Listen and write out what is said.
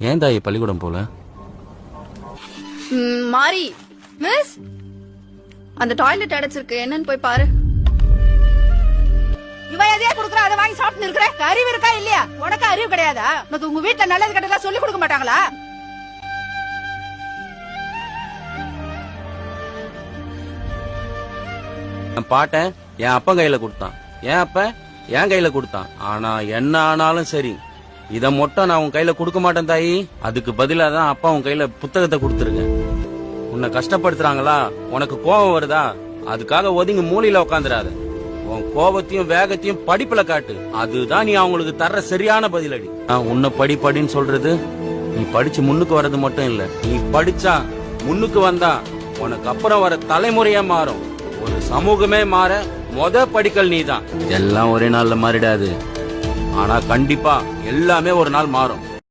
ஏன் தாயி பள்ளிக்கூடம் போல? மாறி மிஸ், அந்த டாய்லெட் அடைச்சிருக்கு, என்னன்னு போய் பாரு. இவன் எதையா குடுக்குற, அதை வாங்கி சாப்பிட்டு இருக்கிற? அறிவு இருக்கா இல்லையா? உனக்கு அறிவு கிடையாதா? உனக்கு உங்க வீட்டுல நல்லது கெட்டதா சொல்லி கொடுக்க மாட்டாங்களா? பாட்டேன் என் அப்பன் கையில கொடுத்தான், என் அப்ப என் கையில கொடுத்தான். ஆனா என்ன ஆனாலும் சரி, இத மட்டும் நான் உன் கையில கொடுக்க மாட்டேன் தாயி. அதுக்கு பதிலா தான் அப்பா உன் கையில புத்தகத்தை கொடுத்துருக்கேன். உன்னை கஷ்டப்படுத்துறாங்களா, உனக்கு கோபம் வருதா, அதுக்காக ஒதுங்கி மூலையில உட்காந்துடாத. உன் கோபத்தையும் வேகத்தையும் படிப்புல காட்டு. அதுதான் நீ அவங்களுக்கு தர்ற சரியான பதிலடி. உன்னை படின்னு சொல்றது, நீ படிச்சு முன்னுக்கு வர்றது மட்டும் இல்ல, நீ படிச்சா முன்னுக்கு வந்தா உனக்கு அப்புறம் வர தலைமுறையா மாறும். ஒரு சமூகமே மாற படிக்கல் நீதான். எல்லாம் ஒரே நாள்ல மாறிடாது, ஆனா கண்டிப்பா எல்லாமே ஒரு நாள் மாறும்.